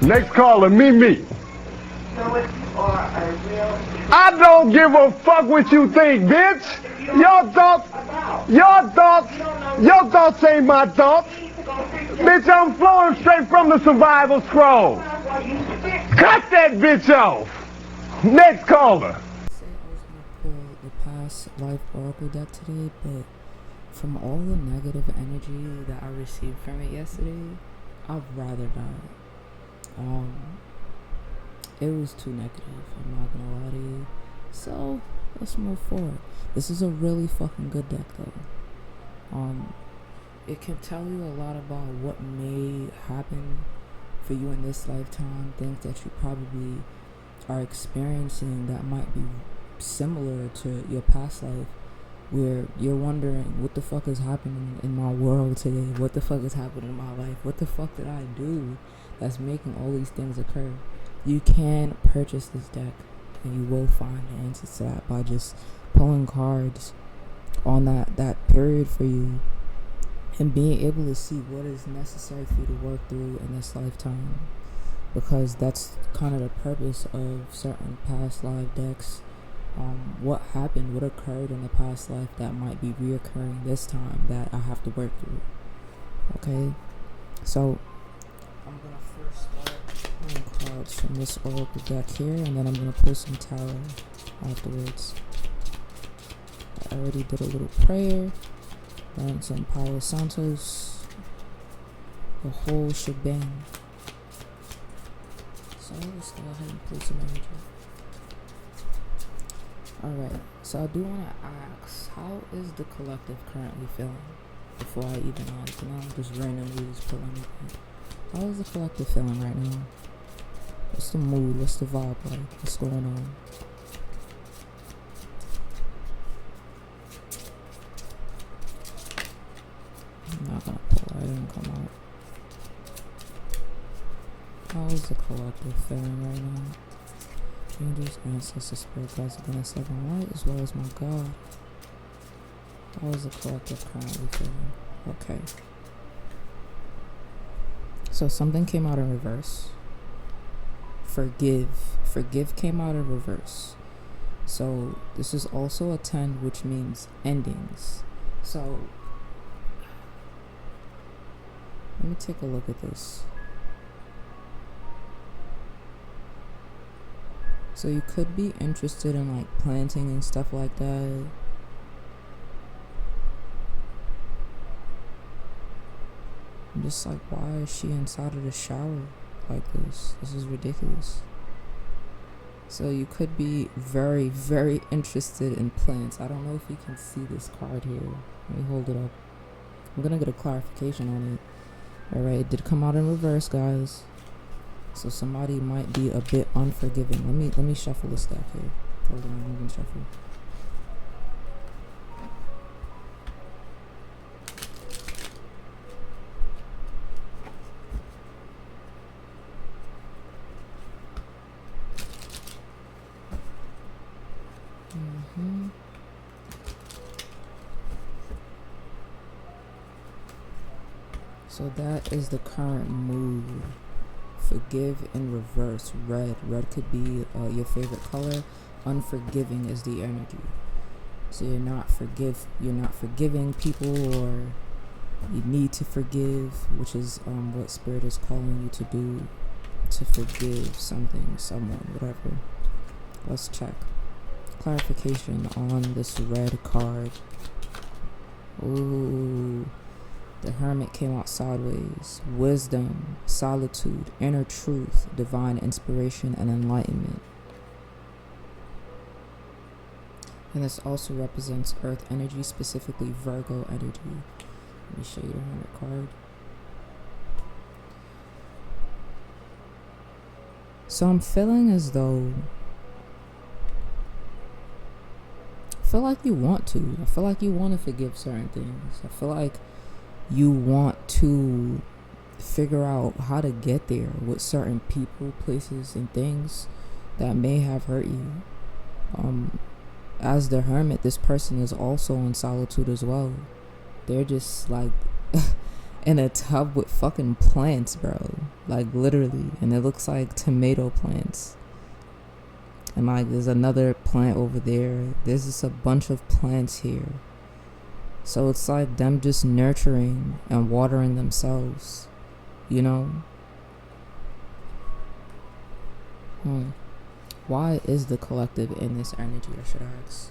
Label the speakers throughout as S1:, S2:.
S1: Next caller, me. I don't give a fuck what you think, bitch. Your thoughts ain't my thoughts. Bitch, I'm flowing straight from the survival scroll. Cut that bitch off. Next caller.
S2: I said I was gonna pull the past life oracle deck today, but from all the negative energy that I received from it yesterday, I'd rather not. It was too negative, I'm not gonna lie to you. So let's move forward. This is a really fucking good deck though. It can tell you a lot about what may happen for you in this lifetime, things that you probably are experiencing that might be similar to your past life, where you're wondering, what the fuck is happening in my world today? What the fuck is happening in my life? What the fuck did I do that's making all these things occur? You can purchase this deck and you will find the answers to that by just pulling cards on that period for you and being able to see what is necessary for you to work through in this lifetime, because that's kind of the purpose of certain past life decks. What happened, what occurred in the past life that might be reoccurring this time that I have to work through. Okay, so I'm gonna first start pulling cards from this oracle deck here, and then I'm gonna pull some tarot afterwards. I already did a little prayer, learned some Palo Santos, the whole shebang. So let's go ahead and pull some energy. Alright, so I do want to ask, how is the collective currently feeling? Before I even just randomly just pull anything. How is the collective feeling right now? What's the mood? What's the vibe like? What's going on? I'm not gonna pull, I didn't come out. How is the collective feeling right now? Angels, ancestors, spirit guides, again, seven light, as well as my God. How is the collective currently feeling? Okay. So something came out in reverse. Forgive came out in reverse. So this is also a 10, which means endings. So let me take a look at this. So you could be interested in like planting and stuff like that. I'm just like, why is she inside of the shower like this? This is ridiculous. So you could be very, very interested in plants. I don't know if you can see this card here. Let me hold it up. I'm gonna get a clarification on it. Alright, it did come out in reverse, guys. So somebody might be a bit unforgiving. Let me shuffle this deck here. Hold on, I'm gonna shuffle. So that is the current mood. Forgive in reverse, red. Red could be your favorite color. Unforgiving is the energy. So you're not forgiving people, or you need to forgive, which is what spirit is calling you to do, to forgive something, someone, whatever. Let's check. Clarification on this red card. Ooh. The Hermit came out sideways. Wisdom, solitude, inner truth, divine inspiration, and enlightenment. And this also represents Earth energy, specifically Virgo energy. Let me show you the Hermit card. So I'm feeling as though, I feel like you want to. I feel like you want to forgive certain things. I feel like you want to figure out how to get there with certain people, places, and things that may have hurt you. As the hermit, this person is also in solitude as well. They're just like in a tub with fucking plants, bro. Like literally. And it looks like tomato plants. And like there's another plant over there. There's just a bunch of plants here. So it's like them just nurturing and watering themselves. You know? Why is the collective in this energy, I should ask?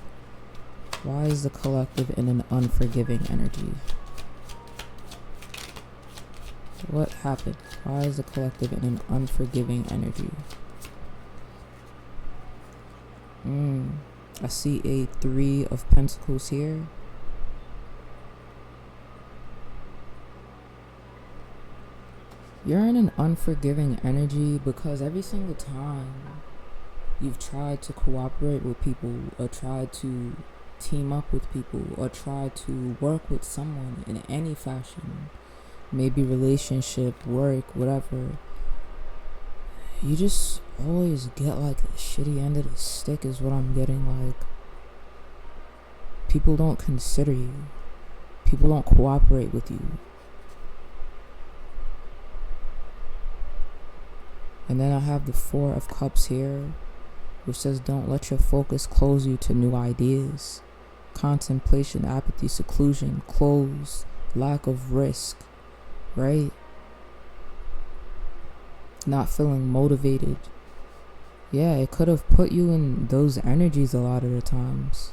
S2: Why is the collective in an unforgiving energy? What happened? Why is the collective in an unforgiving energy? I see a 3 of Pentacles here. You're in an unforgiving energy because every single time you've tried to cooperate with people or tried to team up with people or tried to work with someone in any fashion, maybe relationship, work, whatever, you just always get like the shitty end of the stick is what I'm getting. Like, people don't consider you. People don't cooperate with you. And then I have the 4 of Cups here, which says don't let your focus close you to new ideas. Contemplation, apathy, seclusion, close, lack of risk, right? Not feeling motivated. Yeah, it could have put you in those energies a lot of the times.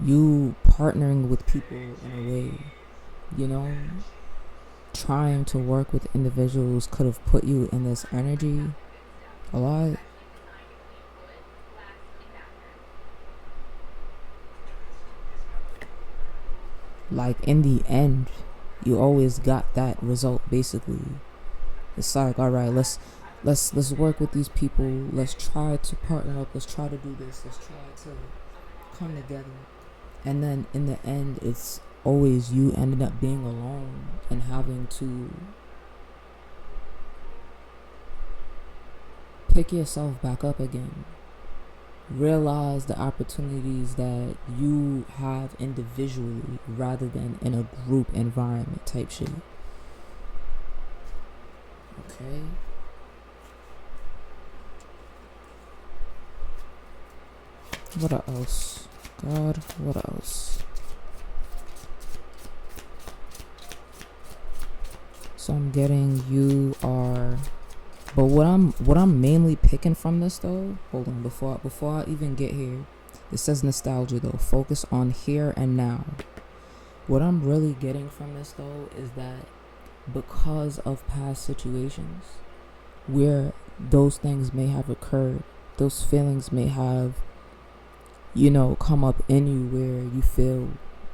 S2: You partnering with people in a way, you know, trying to work with individuals could have put you in this energy a lot. Like in the end, you always got that result basically. It's like, all right, let's work with these people. Let's try to partner up. Let's try to do this. Let's try to come together. And then in the end, it's always you ended up being alone and having to pick yourself back up again. Realize the opportunities that you have individually rather than in a group environment type shit. Okay. What else? God, what else? So I'm getting you are, but what I'm mainly picking from this though, hold on, before I even get here, it says nostalgia though, focus on here and now. What I'm really getting from this though is that because of past situations where those things may have occurred, those feelings may have, you know, come up in you where you feel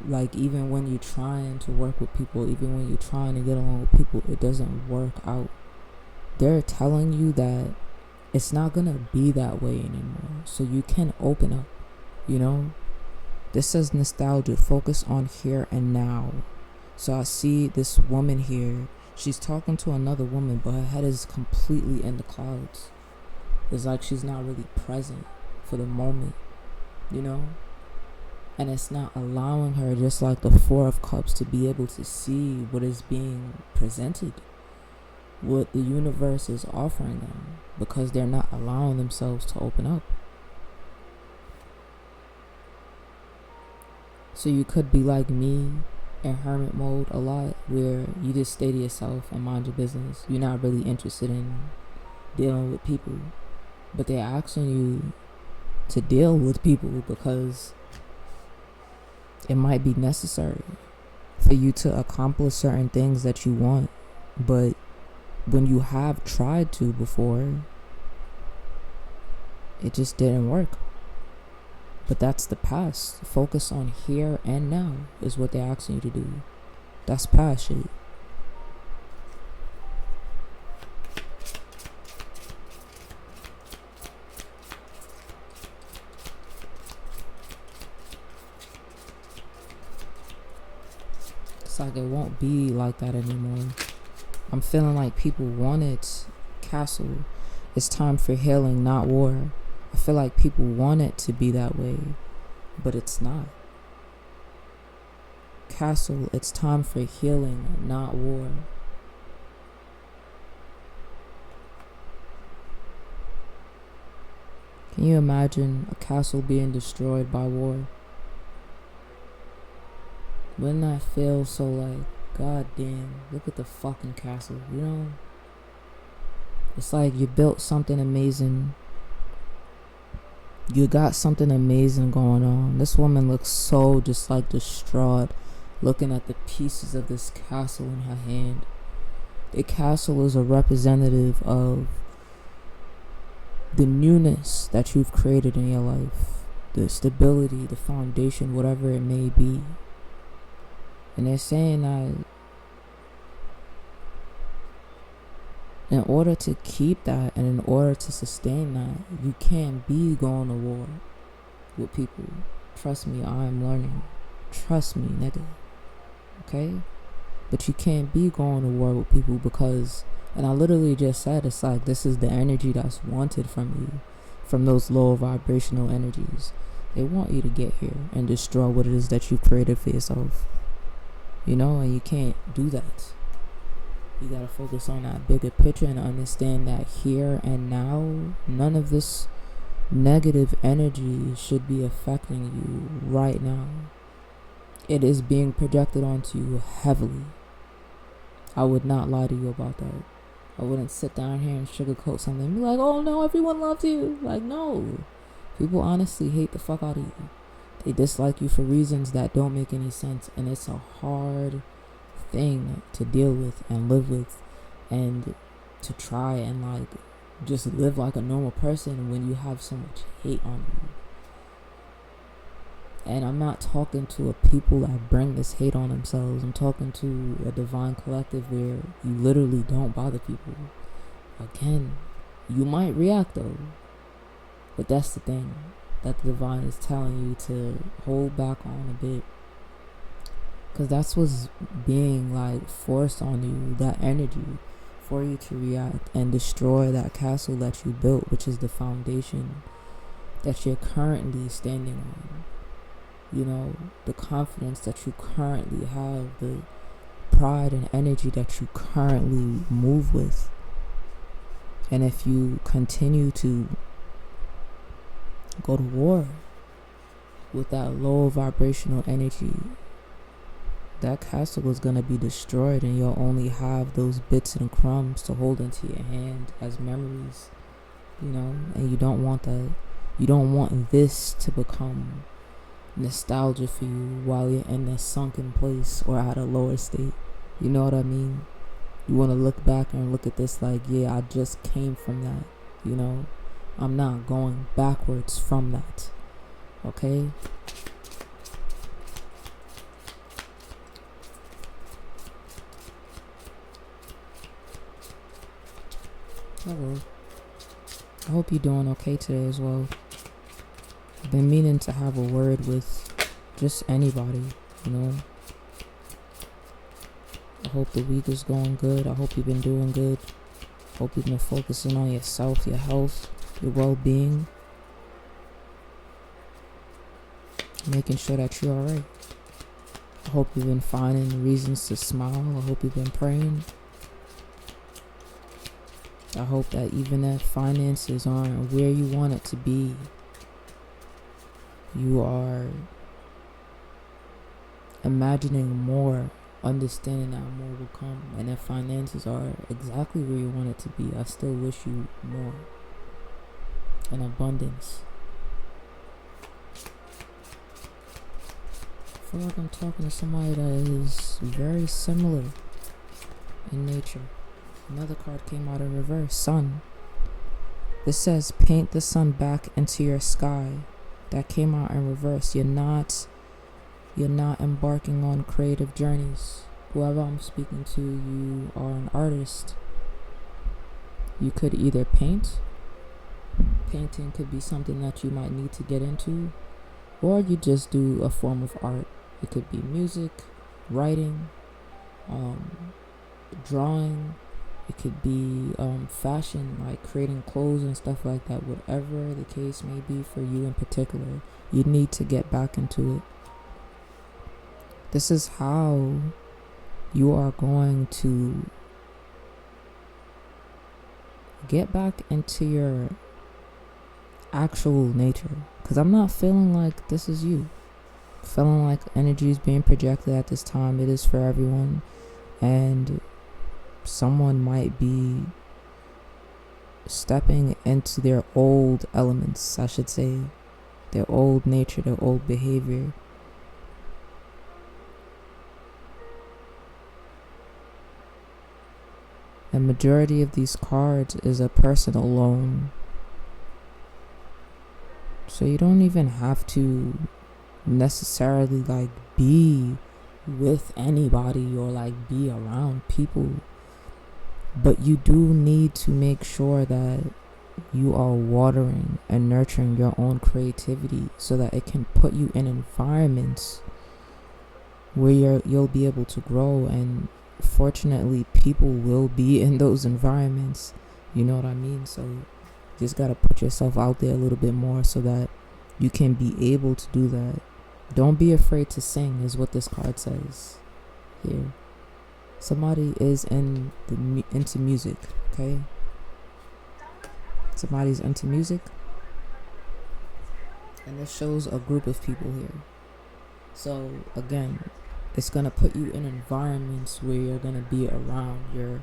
S2: like even when you're trying to work with people, even when you're trying to get along with people, it doesn't work out. They're telling you that it's not gonna be that way anymore, so you can open up, you know. This says nostalgia, focus on here and now. So I see this woman here, she's talking to another woman, but her head is completely in the clouds. It's like she's not really present for the moment, you know. And it's not allowing her, just like the 4 of Cups, to be able to see what is being presented, what the universe is offering them, because they're not allowing themselves to open up. So you could be like me in hermit mode a lot, where you just stay to yourself and mind your business. You're not really interested in dealing with people, but they're asking you to deal with people because it might be necessary for you to accomplish certain things that you want. But when you have tried to before, it just didn't work. But that's the past. Focus on here and now is what they're asking you to do. That's past shit. It's like it won't be like that anymore. I'm feeling like people wanted castle. It's time for healing, not war. I feel like people want it to be that way, but it's not. Castle, it's time for healing, not war. Can you imagine a castle being destroyed by war? Wouldn't that feel so like, god damn, look at the fucking castle, you know? It's like you built something amazing. You got something amazing going on. This woman looks so just like distraught, looking at the pieces of this castle in her hand. The castle is a representative of the newness that you've created in your life, the stability, the foundation, whatever it may be. And they're saying that in order to keep that and in order to sustain that, you can't be going to war with people. Trust me, I am learning. Trust me, nigga. Okay? But you can't be going to war with people because, and I literally just said, it's like this is the energy that's wanted from you, from those low vibrational energies. They want you to get here and destroy what it is that you've created for yourself. You know, and you can't do that. You gotta focus on that bigger picture and understand that here and now, none of this negative energy should be affecting you right now. It is being projected onto you heavily. I would not lie to you about that. I wouldn't sit down here and sugarcoat something and be like, oh no, everyone loves you. Like, no. People honestly hate the fuck out of you. They dislike you for reasons that don't make any sense, and it's a hard thing to deal with and live with and to try and like just live like a normal person when you have so much hate on you. And I'm not talking to a people that bring this hate on themselves. I'm talking to a divine collective where you literally don't bother people. Again, you might react though, but that's the thing that the divine is telling you to hold back on a bit, because that's what's being like forced on you, that energy for you to react and destroy that castle that you built, which is the foundation that you're currently standing on. You know, the confidence that you currently have, the pride and energy that you currently move with. And if you continue to go to war with that low vibrational energy, that castle is going to be destroyed, and you'll only have those bits and crumbs to hold into your hand as memories, you know. And you don't want that. You don't want this to become nostalgia for you while you're in a sunken place or at a lower state. You know what I mean? You want to look back and look at this like, yeah, I just came from that, you know. I'm not going backwards from that. Okay? Hello. I hope you're doing okay today as well. I've been meaning to have a word with just anybody, you know. I hope the week is going good. I hope you've been doing good. Hope you've been focusing on yourself, your health, your well-being. Making sure that you're alright. I hope you've been finding reasons to smile. I hope you've been praying. I hope that even if finances aren't where you want it to be, you are imagining more, understanding that more will come. And if finances are exactly where you want it to be, I still wish you more and abundance. I feel like I'm talking to somebody that is very similar in nature. Another card came out in reverse, sun. This says paint the sun back into your sky. That came out in reverse. You're not embarking on creative journeys. Whoever I'm speaking to, you are an artist. You could either paint. Painting could be something that you might need to get into, or you just do a form of art. It could be music, writing, drawing, it could be fashion, like creating clothes and stuff like that. Whatever the case may be for you in particular, you need to get back into it. This is how you are going to get back into your actual nature. Because I'm not feeling like this is you. Feeling like energy is being projected at this time. It is for everyone. And someone might be stepping into their old elements, I should say. Their old nature, their old behavior. The majority of these cards is a person alone. So you don't even have to necessarily like be with anybody or like be around people. But you do need to make sure that you are watering and nurturing your own creativity so that it can put you in environments where you'll be able to grow. And fortunately, people will be in those environments. You know what I mean? So you just gotta put yourself out there a little bit more so that you can be able to do that. Don't be afraid to sing is what this card says here. Somebody is into music, okay? Somebody's into music. And this shows a group of people here. So again, it's going to put you in environments where you're going to be around your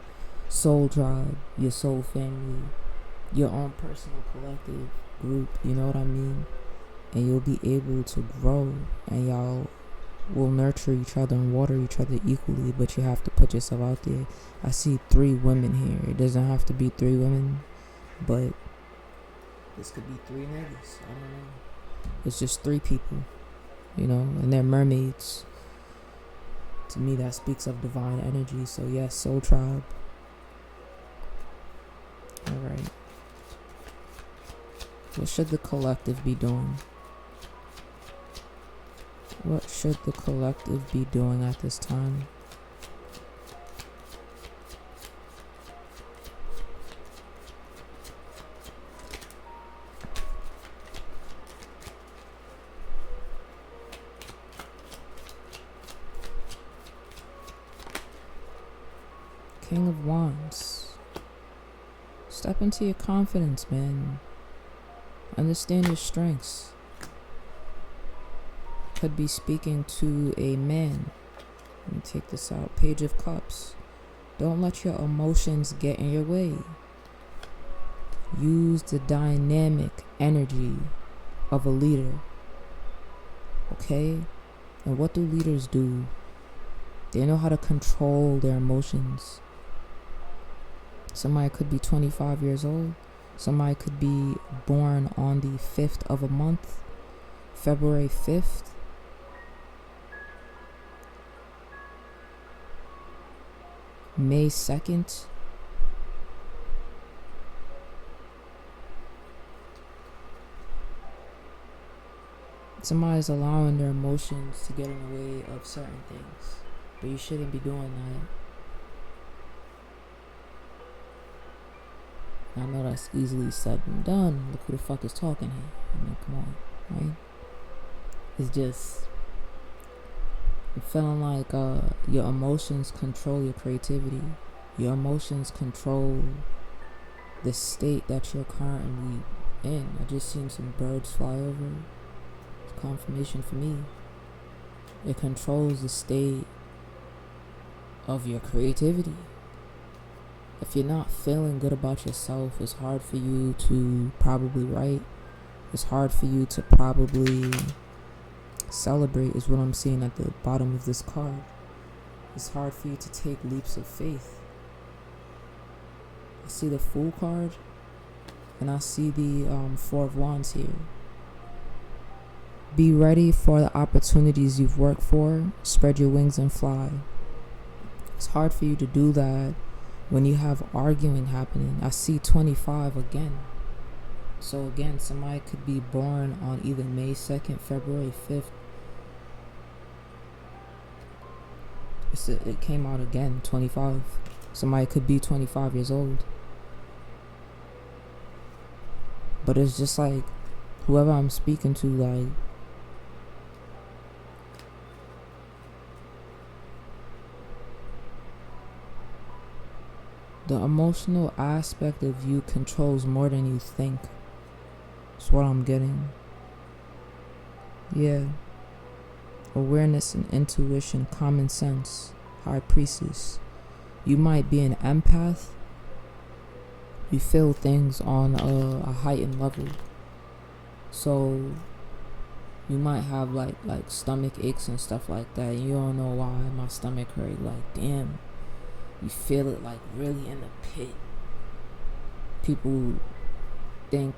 S2: soul tribe, your soul family, your own personal collective group, you know what I mean? And you'll be able to grow, and y'all will nurture each other and water each other equally, but you have to put yourself out there. I see 3 women here. It doesn't have to be 3 women, but this could be 3 niggas. I don't know. It's just 3 people, you know, and they're mermaids. To me, that speaks of divine energy. So yes, soul tribe. Alright. What should the collective be doing? What should the collective be doing at this time? King of Wands. Step into your confidence, man. Understand your strengths. Could be speaking to a man. Let me take this out. Page of Cups. Don't let your emotions get in your way. Use the dynamic energy of a leader. Okay? And what do leaders do? They know how to control their emotions. Somebody could be 25 years old. Somebody could be born on the 5th of a month. February 5th. May 2nd. Somebody's allowing their emotions to get in the way of certain things. But you shouldn't be doing that. I know that's easily said and done. Look who the fuck is talking here. I mean, come on, right? It's just, I'm feeling like your emotions control your creativity. Your emotions control the state that you're currently in. I just seen some birds fly over. It's confirmation for me. It controls the state of your creativity. If you're not feeling good about yourself, it's hard for you to probably write. It's hard for you to probably celebrate, is what I'm seeing at the bottom of this card. It's hard for you to take leaps of faith. I see the Fool card, and I see the 4 of Wands here. Be ready for the opportunities you've worked for. Spread your wings and fly. It's hard for you to do that when you have arguing happening. I see 25 again. So again, somebody could be born on either May 2nd, February 5th. It came out again, 25. Somebody could be 25 years old. But it's just like, whoever I'm speaking to, like, the emotional aspect of you controls more than you think. That's what I'm getting. Yeah. Awareness and intuition, common sense, high priestess. You might be an empath. You feel things on a heightened level. So you might have like stomach aches and stuff like that. You don't know why my stomach hurt. Like, damn. You feel it like really in the pit. People think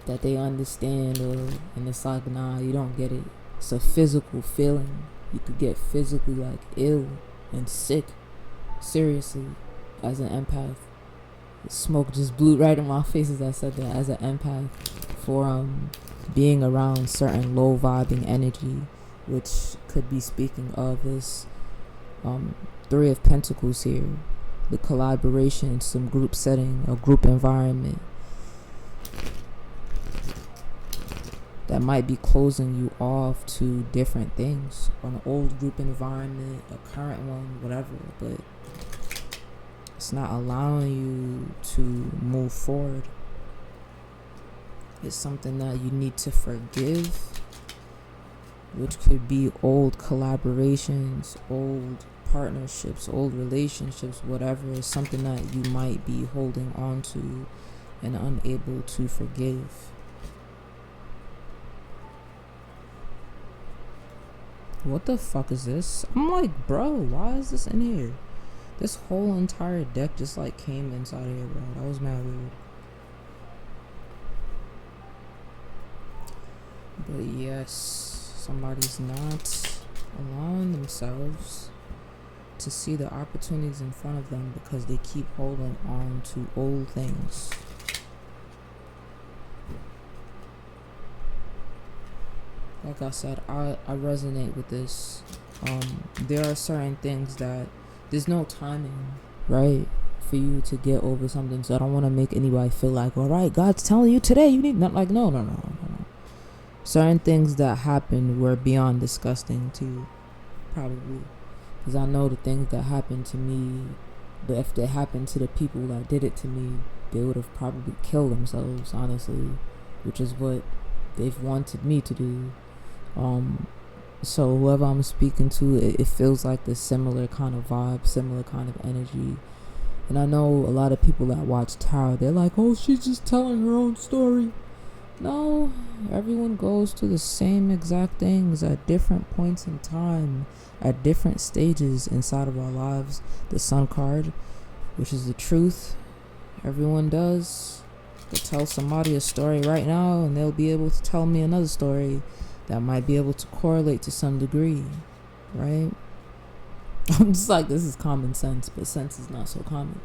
S2: that they understand, and it's like, nah, you don't get it. It's a physical feeling. You could get physically like ill and sick, seriously, as an empath. Smoke just blew right in my face as I said that. As an empath, for being around certain low vibing energy, which could be speaking of this Three of Pentacles here, the collaboration, some group setting, a group environment that might be closing you off to different things, an old group environment, a current one, whatever, but it's not allowing you to move forward. It's something that you need to forgive, which could be old collaborations, old partnerships, old relationships, whatever. Is something that you might be holding on to and unable to forgive. What the fuck is this? I'm like, bro, why is this in here? This whole entire deck just like came inside here, bro. That was mad weird. But yes, somebody's not allowing themselves to see the opportunities in front of them because they keep holding on to old things. Like I said, I resonate with this. There are certain things that there's no timing, right, for you to get over something. So I don't want to make anybody feel like, all right, God's telling you today you need not, like, no. Certain things that happened were beyond disgusting to you, probably, because I know the things that happened to me. But if they happened to the people that did it to me, they would have probably killed themselves, honestly, which is what they've wanted me to do. So whoever I'm speaking to, it feels like the similar kind of vibe, similar kind of energy. And I know a lot of people that watch tarot, they're like, oh, she's just telling her own story. No, everyone goes through the same exact things at different points in time, at different stages inside of our lives. The Sun card, which is the truth, everyone does. They'll tell somebody a story right now, and they'll be able to tell me another story that might be able to correlate to some degree, right? I'm just like, this is common sense, but sense is not so common.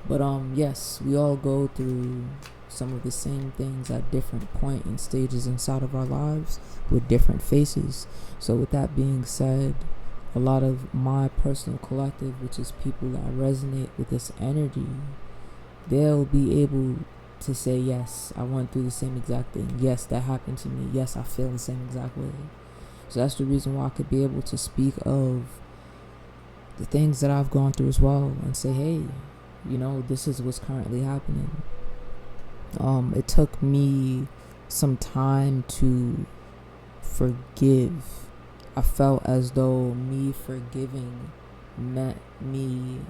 S2: But yes, we all go through some of the same things at different point and stages inside of our lives with different faces. So with that being said, a lot of my personal collective, which is people that resonate with this energy, they'll be able to say, yes, I went through the same exact thing. Yes, that happened to me. Yes, I feel the same exact way. So that's the reason why I could be able to speak of the things that I've gone through as well and say, hey, you know, this is what's currently happening. It took me some time to forgive. I felt as though me forgiving meant me,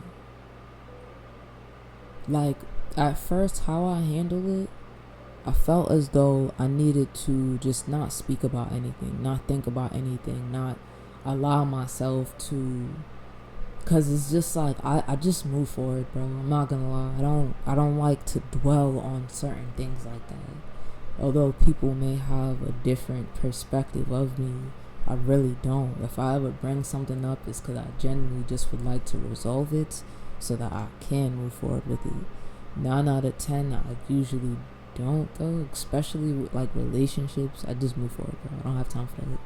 S2: like, at first how I handled it, I felt as though I needed to just not speak about anything, not think about anything, not allow myself to, because it's just like I just move forward, bro. I'm not gonna lie. I don't like to dwell on certain things like that. Although people may have a different perspective of me, I really don't. If I ever bring something up, it's because I genuinely just would like to resolve it so that I can move forward with it. 9 out of 10, I usually don't, though, especially with like relationships. I just move forward, bro. I don't have time for that.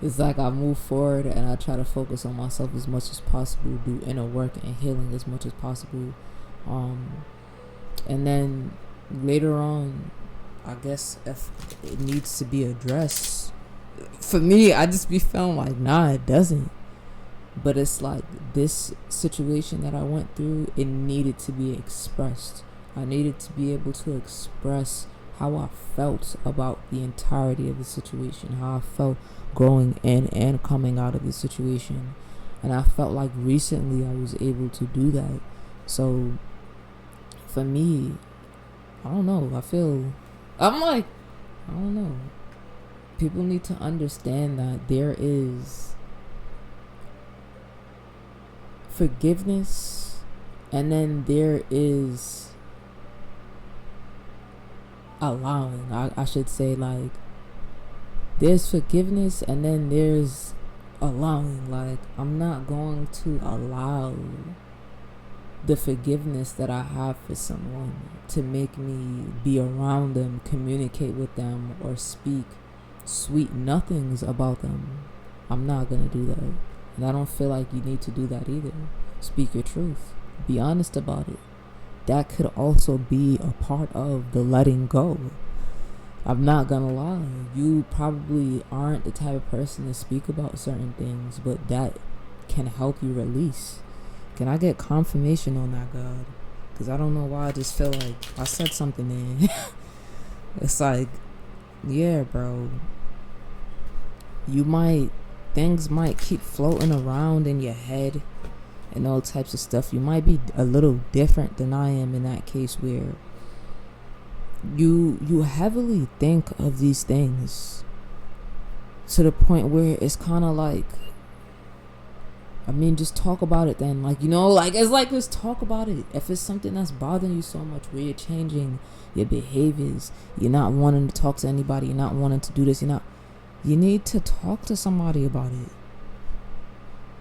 S2: It's like I move forward and I try to focus on myself as much as possible, do inner work and healing as much as possible. And then later on, I guess if it needs to be addressed, for me, I just be feeling like, nah, it doesn't. But it's like this situation that I went through, it needed to be expressed. I needed to be able to express how I felt about the entirety of the situation, how I felt growing in and coming out of the situation. And I felt like recently I was able to do that. So for me, I don't know, I don't know. People need to understand that there is forgiveness, and then there is allowing. I should say, like, there's forgiveness and then there's allowing. Like, I'm not going to allow the forgiveness that I have for someone to make me be around them, communicate with them, or speak sweet nothings about them. I'm not gonna do that. And I don't feel like you need to do that either. Speak your truth. Be honest about it. That could also be a part of the letting go. I'm not gonna lie. You probably aren't the type of person to speak about certain things, but that can help you release. Can I get confirmation on that, God? Because I don't know why I just feel like I said something there. It's like, yeah, bro. Things might keep floating around in your head and all types of stuff. You might be a little different than I am in that case, where you heavily think of these things to the point where it's kind of like, I mean, just talk about it then. Like, like, it's like, just talk about it. If it's something that's bothering you so much, where you're changing your behaviors, you're not wanting to talk to anybody, you're not wanting to do this, you need to talk to somebody about it.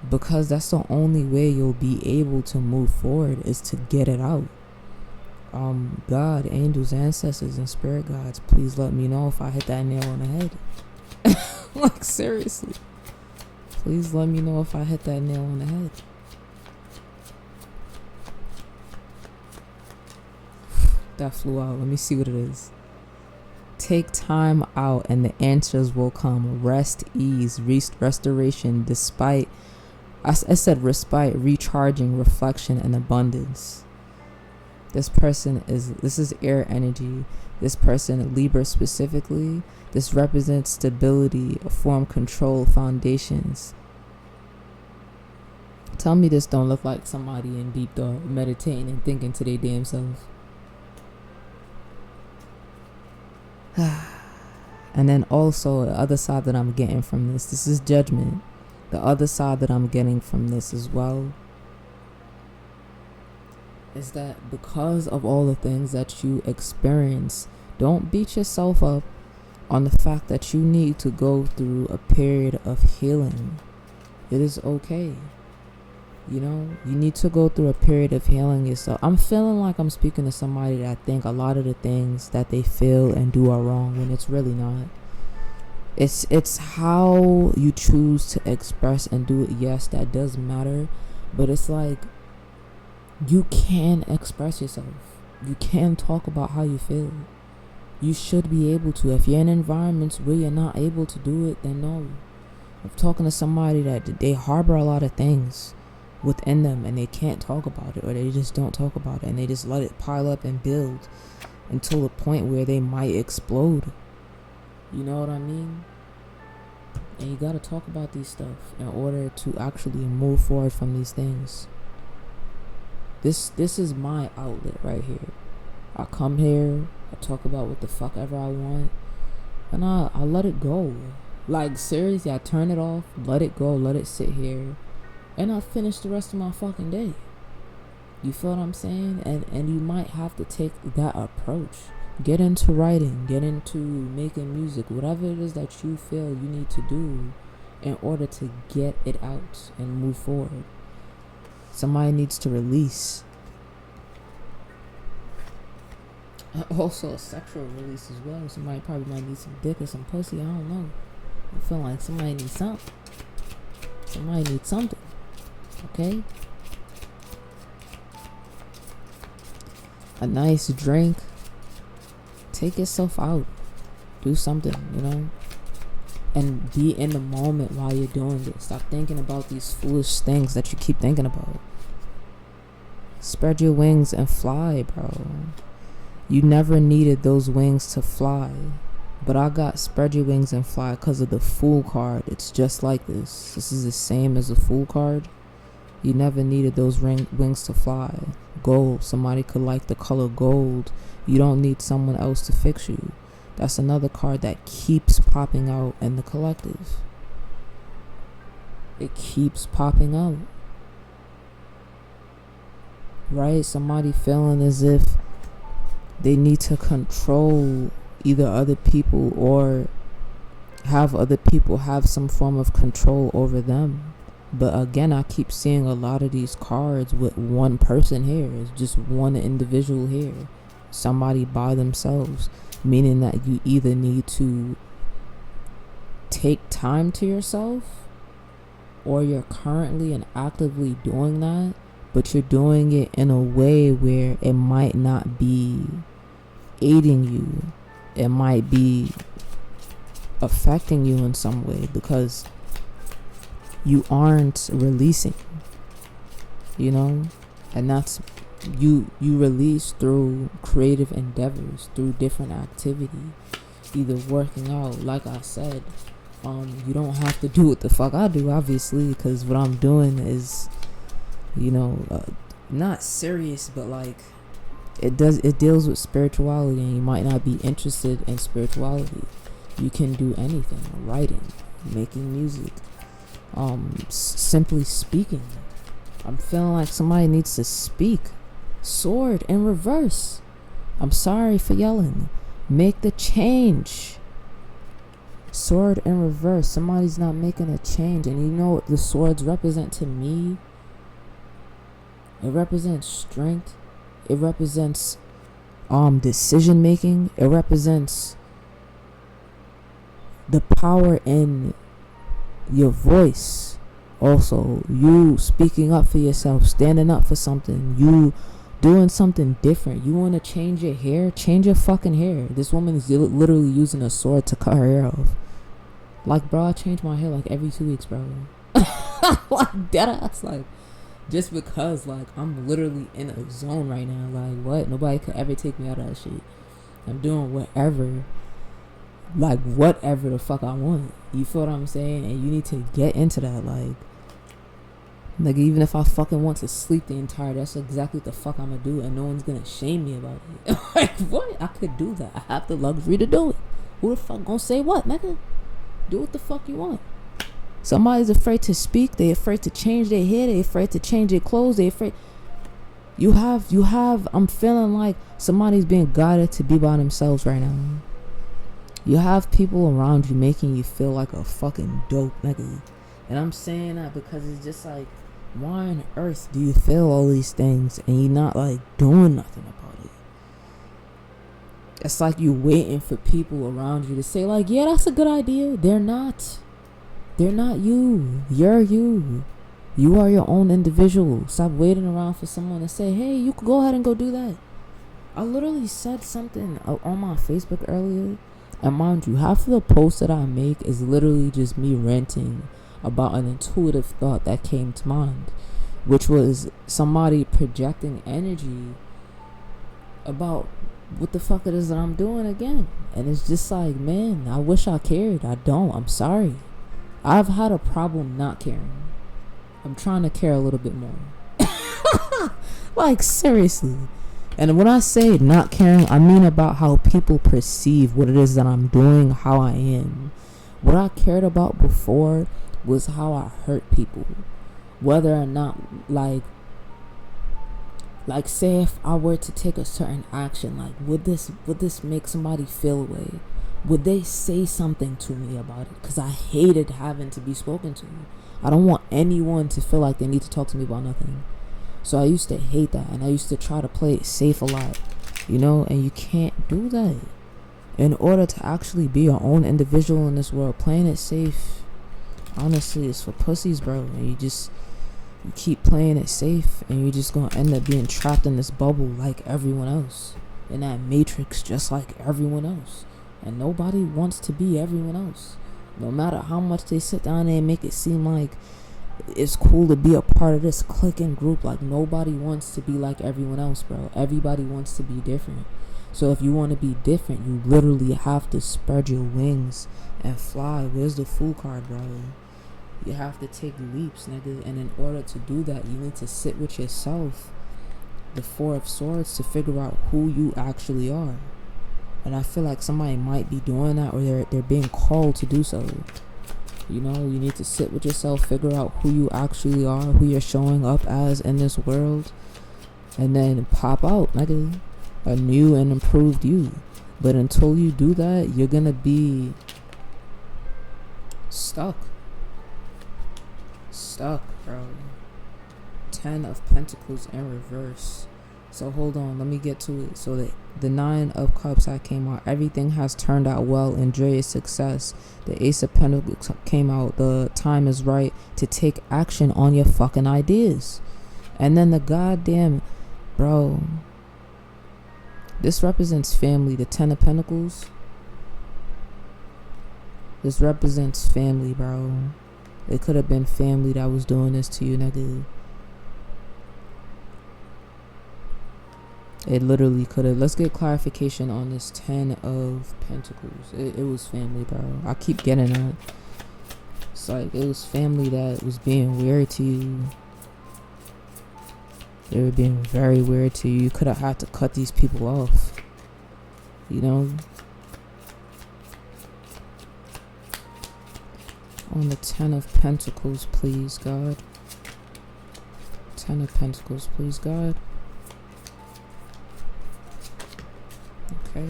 S2: Because that's the only way you'll be able to move forward, is to get it out. God, angels, ancestors, and spirit guides, please let me know if I hit that nail on the head. Like, seriously. Please let me know if I hit that nail on the head. That flew out. Let me see what it is. Take time out and the answers will come. Rest, ease, restoration, despite, I said respite, recharging, reflection, and abundance. This is air energy. This person, Libra specifically, this represents stability, form, control, foundations. Tell me this don't look like somebody in deep thought, meditating and thinking to their damn selves. And then also the other side that I'm getting from this is judgment. The other side that I'm getting from this as well is that because of all the things that you experience, don't beat yourself up on the fact that you need to go through a period of healing. It is okay. You need to go through a period of healing yourself. I'm feeling like I'm speaking to somebody that think a lot of the things that they feel and do are wrong, when it's really not. It's how you choose to express and do it. Yes, that does matter, but it's like, you can express yourself. You can talk about how you feel. You should be able to. If you're in environments where you're not able to do it, then no. I'm talking to somebody that they harbor a lot of things within them and they can't talk about it, or they just don't talk about it, and they just let it pile up and build until the point where they might explode. You know what I mean? And you gotta talk about these stuff in order to actually move forward from these things. This is my outlet right here. I come here, I talk about what the fuck ever I want, and I let it go. Like, seriously, I turn it off, let it go, let it sit here, and I finish the rest of my fucking day. You feel what I'm saying? And you might have to take that approach. Get into writing, get into making music, whatever it is that you feel you need to do in order to get it out and move forward. Somebody needs to release. Also, a sexual release as well. Somebody probably might need some dick or some pussy, I don't know. I feel like somebody needs something. Somebody needs something. Okay? A nice drink. Take yourself out. Do something, you know? And be in the moment while you're doing it. Stop thinking about these foolish things that you keep thinking about. Spread your wings and fly, bro. You never needed those wings to fly. But I got spread your wings and fly because of the Fool card. It's just like this. This is the same as the Fool card. You never needed those wings to fly. Gold. Somebody could like the color gold. You don't need someone else to fix you. That's another card that keeps popping out in the collective. It keeps popping out. Right? Somebody feeling as if they need to control either other people or have other people have some form of control over them. But again, I keep seeing a lot of these cards with one person here. It's just one individual here. Somebody by themselves. Meaning that you either need to take time to yourself, or you're currently and actively doing that, but you're doing it in a way where it might not be aiding you. It might be affecting you in some way because you aren't releasing, you know? And that's you release through creative endeavors, through different activity, either working out. Like I said, you don't have to do what the fuck I do, obviously, because what I'm doing is, you know, not serious, but like it deals with spirituality, and you might not be interested in spirituality. You can do anything: writing, making music, simply speaking. I'm feeling like somebody needs to speak. Sword in reverse. I'm sorry for yelling. Make the change. Sword in reverse. Somebody's not making a change. And you know what the swords represent to me? It represents strength. It represents decision making. It represents the power in your voice. Also, you speaking up for yourself, standing up for something, you doing something different. You want to change your hair? Change your fucking hair. This woman is literally using a sword to cut her hair off. Like, bro, I change my hair like every 2 weeks, bro. Like, deadass. Like, just because, like, I'm literally in a zone right now. Like, what? Nobody could ever take me out of that shit. I'm doing whatever the fuck I want. You feel what I'm saying? And you need to get into that. Like, even if I fucking want to sleep the entire day, that's exactly what the fuck I'm gonna do, and no one's gonna shame me about it. Like, what? I could do that. I have the luxury to do it. Who the fuck gonna say what, nigga? Do what the fuck you want. Somebody's afraid to speak. They afraid to change their hair. They afraid to change their clothes. They afraid. You have. I'm feeling like somebody's being guided to be by themselves right now. You have people around you making you feel like a fucking dope nigga. And I'm saying that because it's just like, why on earth do you feel all these things and you're not like doing nothing about it? It's like you waiting for people around you to say like, yeah, that's a good idea. They're not you. You're you. You are your own individual. Stop waiting around for someone to say, hey, you could go ahead and go do that. I literally said something on my Facebook earlier. And mind you, half of the post that I make is literally just me ranting about an intuitive thought that came to mind, which was somebody projecting energy about what the fuck it is that I'm doing again. And it's just like, man, I wish I cared. I don't. I'm sorry. I've had a problem not caring. I'm trying to care a little bit more. Like, seriously. And when I say not caring, I mean about how people perceive what it is that I'm doing, how I am. What I cared about before was how I hurt people. Whether or not, like say if I were to take a certain action, like would this make somebody feel away? Would they say something to me about it? Because I hated having to be spoken to. I don't want anyone to feel like they need to talk to me about nothing. So I used to hate that, and I used to try to play it safe a lot, you know, and you can't do that. in order to actually be your own individual in this world, playing it safe, honestly, it's for pussies, bro. And you keep playing it safe, and you're just gonna end up being trapped in this bubble like everyone else, in that matrix just like everyone else. And nobody wants to be everyone else. No matter how much they sit down there and make it seem like it's cool to be a part of this clique and group, like nobody wants to be like everyone else, bro. Everybody wants to be different. So if you want to be different, you literally have to spread your wings and fly. Where's the fool card, bro? You have to take leaps, nigga. And in order to do that, you need to sit with yourself, the Four of Swords, to figure out who you actually are. And I feel like somebody might be doing that, or they're being called to do so. You know, you need to sit with yourself, figure out who you actually are, who you're showing up as in this world, and then pop out, nigga, a new and improved you. But until you do that, you're gonna be stuck, bro. 10 of Pentacles in reverse. So hold on, let me get to it. So the 9 of Cups I came out. Everything has turned out well. Enjoy your success. The Ace of Pentacles came out. The time is right to take action on your fucking ideas. And then the goddamn, bro, this represents family. The 10 of Pentacles, this represents family, bro. It could have been family that was doing this to you, nigga. It literally could have. Let's get clarification on this 10 of Pentacles. It was family, bro. I keep getting that. It's like it was family that was being weird to you. They were being very weird to you. You could have had to cut these people off. You know? On the 10 of Pentacles, please, God. 10 of Pentacles, please, God. Okay.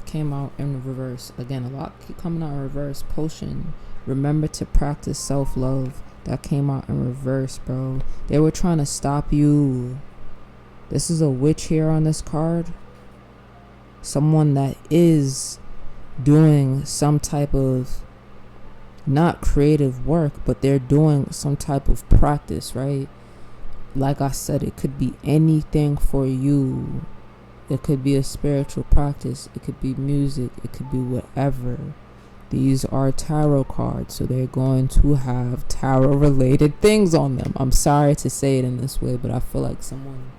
S2: Came out in reverse. Again, a lot keep coming out in reverse. Potion. Remember to practice self-love. That came out in reverse, bro. They were trying to stop you. This is a witch here on this card. Someone that is doing some type of, not creative work, but they're doing some type of practice, right? Like I said, it could be anything for you. It could be a spiritual practice. It could be music. It could be whatever. These are tarot cards, so they're going to have tarot-related things on them. I'm sorry to say it in this way, but I feel like someone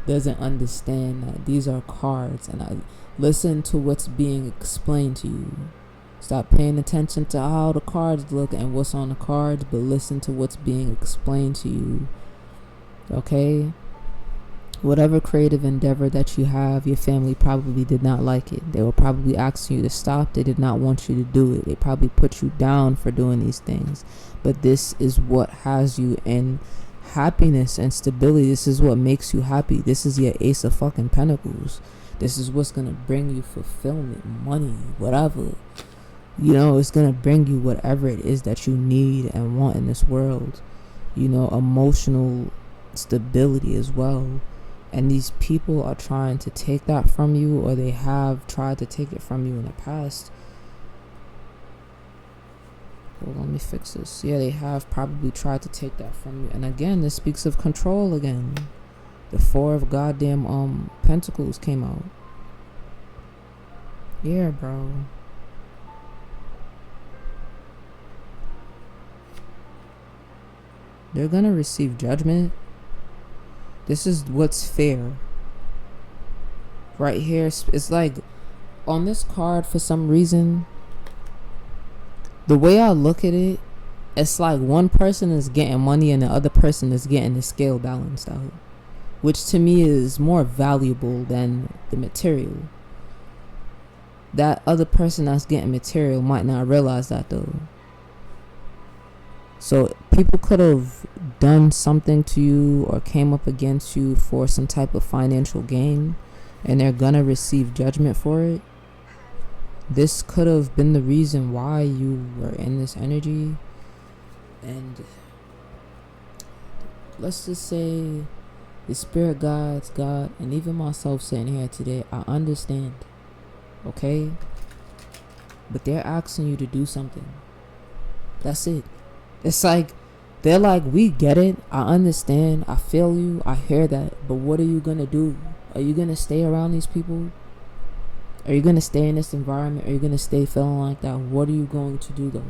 S2: doesn't understand that these are cards, and I listen to what's being explained to you. Stop paying attention to how the cards look and what's on the cards, but listen to what's being explained to you. Okay? Whatever creative endeavor that you have, your family probably did not like it. They were probably asking you to stop. They did not want you to do it. They probably put you down for doing these things. But this is what has you in happiness and stability. This is what makes you happy. This is your Ace of fucking Pentacles. This is what's going to bring you fulfillment, money, whatever. You know, it's going to bring you whatever it is that you need and want in this world. You know, emotional stability as well. And these people are trying to take that from you, or they have tried to take it from you in the past. Well, let me fix this. Yeah, they have probably tried to take that from you. And again, this speaks of control again. The 4 of goddamn Pentacles came out. Yeah, bro. They're gonna receive judgment. This is what's fair. Right here, it's like on this card, for some reason, the way I look at it, it's like one person is getting money and the other person is getting the scale balanced out, which to me is more valuable than the material. That other person that's getting material might not realize that though. So people could have done something to you or came up against you for some type of financial gain, and they're gonna receive judgment for it. This could have been the reason why you were in this energy. And let's just say the spirit guides, God, and even myself sitting here today, I understand. okay? But they're asking you to do something. That's it. It's like, they're like, we get it, I understand, I feel you, I hear that, but what are you gonna do? Are you gonna stay around these people? Are you gonna stay in this environment? Are you gonna stay feeling like that? What are you going to do though?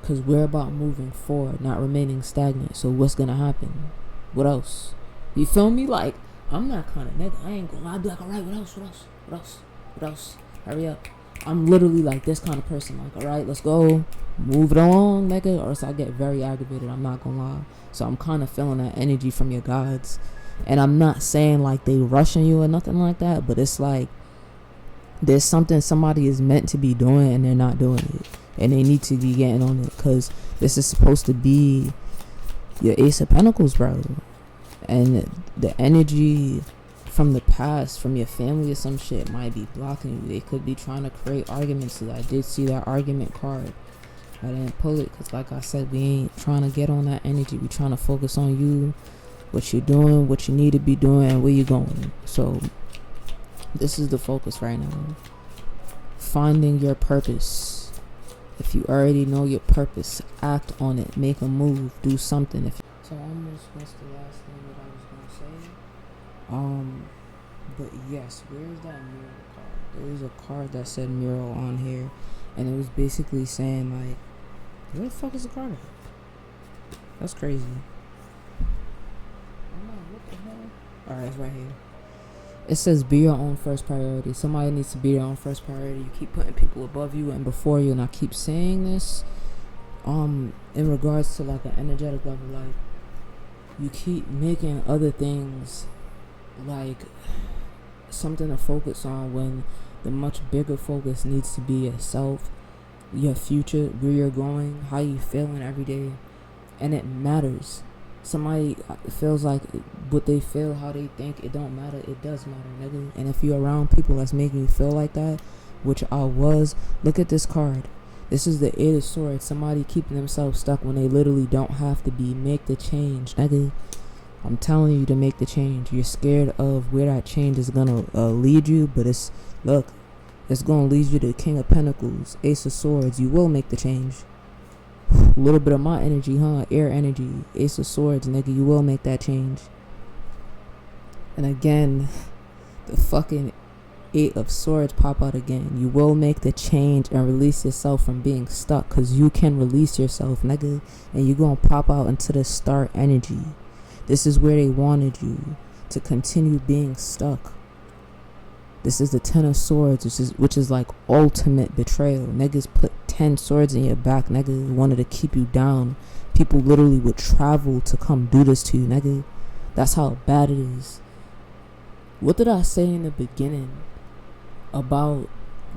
S2: Because we're about moving forward, not remaining stagnant. So what's gonna happen? What else? You feel me? Like, I'm that kind of nigga. I ain't gonna lie. I'd be like, alright, what else? What else? What else? What else? Hurry up. I'm literally like this kind of person. Like, alright, let's go. Move it along, nigga. Or else I get very aggravated. I'm not gonna lie. So I'm kind of feeling that energy from your gods. And I'm not saying like they rushing you or nothing like that. But it's like, there's something somebody is meant to be doing and they're not doing it. And they need to be getting on it. Because this is supposed to be your Ace of Pentacles, bro. And the energy from the past, from your family or some shit, might be blocking you. They could be trying to create arguments. I did see that argument card. I didn't pull it because, like I said, we ain't trying to get on that energy. We trying to focus on you, what you're doing, what you need to be doing, and where you're going. So this is the focus right now. Finding your purpose. If you already know your purpose, act on it. Make a move. Do something. So almost what's the last thing that I was gonna say? But yes, where's that mural card? There was a card that said mural on here, and it was basically saying like, where the fuck is the card at? That's crazy. I'm like, what the hell? Alright, it's right here. It says be your own first priority. Somebody needs to be their own first priority. You keep putting people above you and before you, and I keep saying this in regards to like an energetic level, like you keep making other things like something to focus on when the much bigger focus needs to be yourself, your future, where you're going, how you feeling every day. And it matters. Somebody feels like what they feel, how they think, it don't matter. It does matter, nigga. And if you're around people that's making you feel like that, which I was, look at this card. This is the Eight of Swords. Somebody keeping themselves stuck when they literally don't have to be. Make the change, nigga. I'm telling you to make the change. You're scared of where that change is gonna lead you, but it's gonna lead you to King of Pentacles, Ace of Swords. You will make the change. A little bit of my energy, huh? Air energy, Ace of Swords, nigga. You will make that change. And again, the fucking Eight of Swords pop out again. You will make the change and release yourself from being stuck, because you can release yourself, nigga. And you're gonna pop out into the star energy. This is where they wanted you to continue being stuck. This is the Ten of Swords, which is like ultimate betrayal. Niggas put 10 swords in your back, nigga. Wanted to keep you down. People literally would travel to come do this to you, nigga. That's how bad it is. What did I say in the beginning about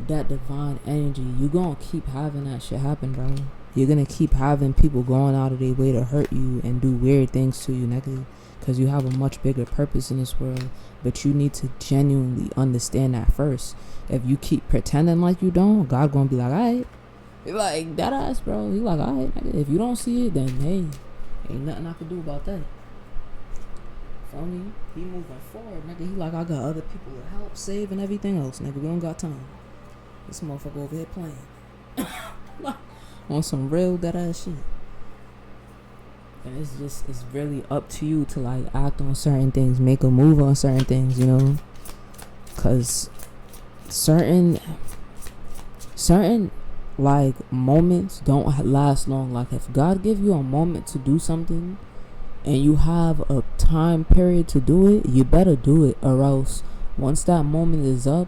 S2: that divine energy? You gonna keep having that shit happen, bro. You're gonna keep having people going out of their way to hurt you and do weird things to you, nigga. Because you have a much bigger purpose in this world. But you need to genuinely understand that first. If you keep pretending like you don't, God gonna be like, alright. He like, that ass, bro. He like, alright, nigga. If you don't see it, then hey, ain't nothing I can do about that. Feel me? He moving forward, nigga. He like, I got other people to help, save, and everything else, nigga. We don't got time. This motherfucker over here playing. On some real dead ass shit. And it's really up to you to like act on certain things, make a move on certain things, you know, because certain like moments don't last long. Like if God give you a moment to do something and you have a time period to do it, you better do it, or else once that moment is up,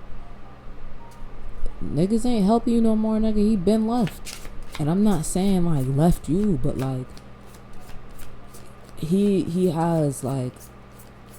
S2: niggas ain't helping you no more, nigga. He been left. And I'm not saying like left you, but like he has like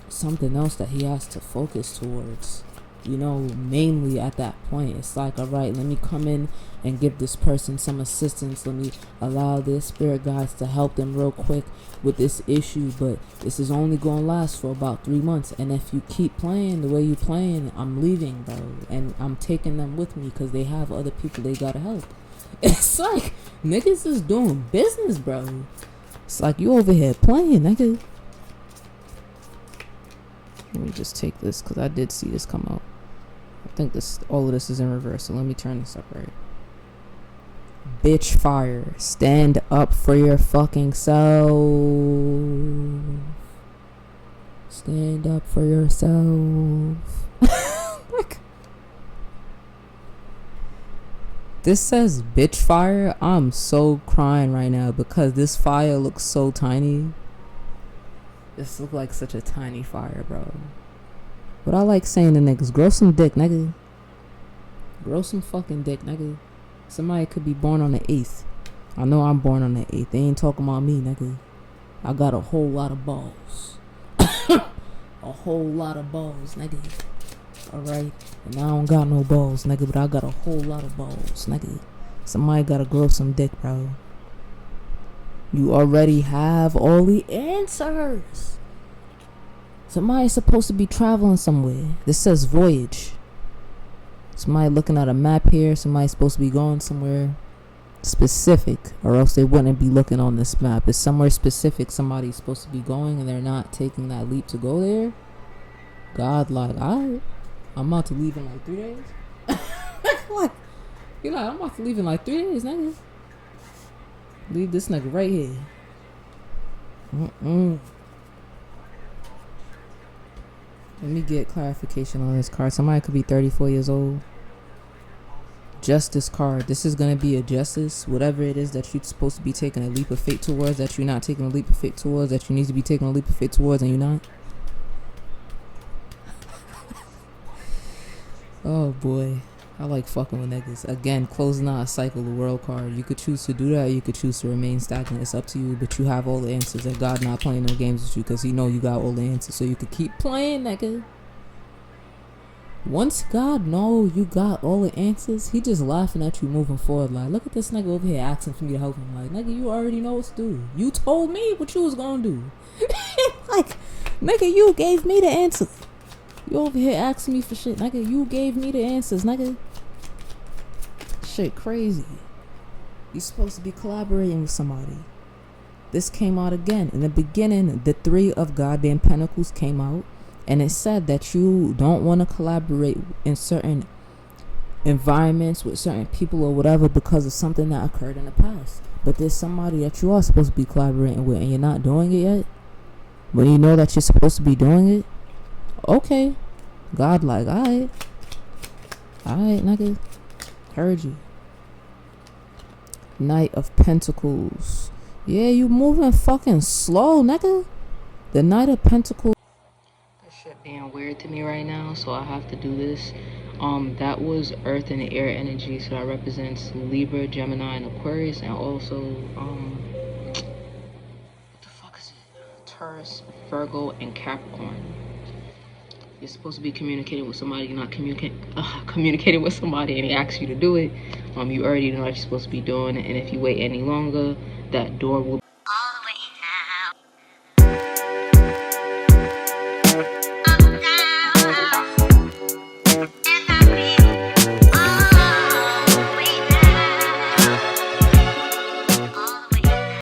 S2: something else that he has to focus towards, you know. Mainly at that point, it's like, all right, let me come in and give this person some assistance. Let me allow their spirit guides to help them real quick with this issue, but this is only gonna last for about 3 months. And if you keep playing the way you playing, I'm leaving, bro, and I'm taking them with me because they have other people they gotta help. It's like niggas is doing business, bro. It's like you over here playing, nigga. Let me just take this because I did see this come out. I think all of this is in reverse, so let me turn this up right. Bitch fire. Stand up for your fucking self. Stand up for yourself. Like, this says bitch fire. I'm so crying right now because this fire looks so tiny. This looks like such a tiny fire, bro. What I like saying to niggas, grow some dick, nigga. Grow some fucking dick, nigga. Somebody could be born on the 8th. I know I'm born on the 8th. They ain't talking about me, nigga. I got a whole lot of balls. A whole lot of balls, nigga. Alright? And I don't got no balls, nigga, but I got a whole lot of balls, nigga. Somebody gotta grow some dick, bro. You already have all the answers. Somebody's supposed to be traveling somewhere. This says voyage. Somebody looking at a map here. Somebody's supposed to be going somewhere specific, or else they wouldn't be looking on this map. It's somewhere specific somebody's supposed to be going and they're not taking that leap to go there. God, like, alright, I'm about to leave in like 3 days. Like, you're like, I'm about to leave in like 3 days, nigga. Leave this nigga right here. Let me get clarification on this card. Somebody could be 34 years old. Justice card. This is going to be a justice. Whatever it is that you're supposed to be taking a leap of faith towards, that you're not taking a leap of faith towards, that you need to be taking a leap of faith towards, and you're not. Oh boy. I like fucking with niggas. Again, closing out a cycle, the world card. You could choose to do that, or you could choose to remain stagnant. It's up to you, but you have all the answers. And God not playing no games with you because he know you got all the answers. So you could keep playing, nigga. Once God know you got all the answers, he just laughing at you moving forward. Like, look at this nigga over here asking for me to help him. Like, nigga, you already know what to do. You told me what you was gonna do. Like, nigga, you gave me the answers. You over here asking me for shit, nigga. You gave me the answers, nigga. Shit crazy. You supposed to be collaborating with somebody. This came out again. In the beginning, the 3 of goddamn pentacles came out. And it said that you don't want to collaborate in certain environments with certain people or whatever because of something that occurred in the past. But there's somebody that you are supposed to be collaborating with and you're not doing it yet. When you know that you're supposed to be doing it, okay. God like, alright. Alright, nigga. Heard you. Knight of Pentacles. Yeah, you moving fucking slow, nigga. The Knight of Pentacles. That shit being weird to me right now, so I have to do this. That was Earth and Air energy, so that represents Libra, Gemini, and Aquarius, and also, what the fuck is it? Taurus, Virgo, and Capricorn. You're supposed to be communicating with somebody. You're not communicating with somebody and he asks you to do it. You already know what you're supposed to be doing, and if you wait any longer, that door will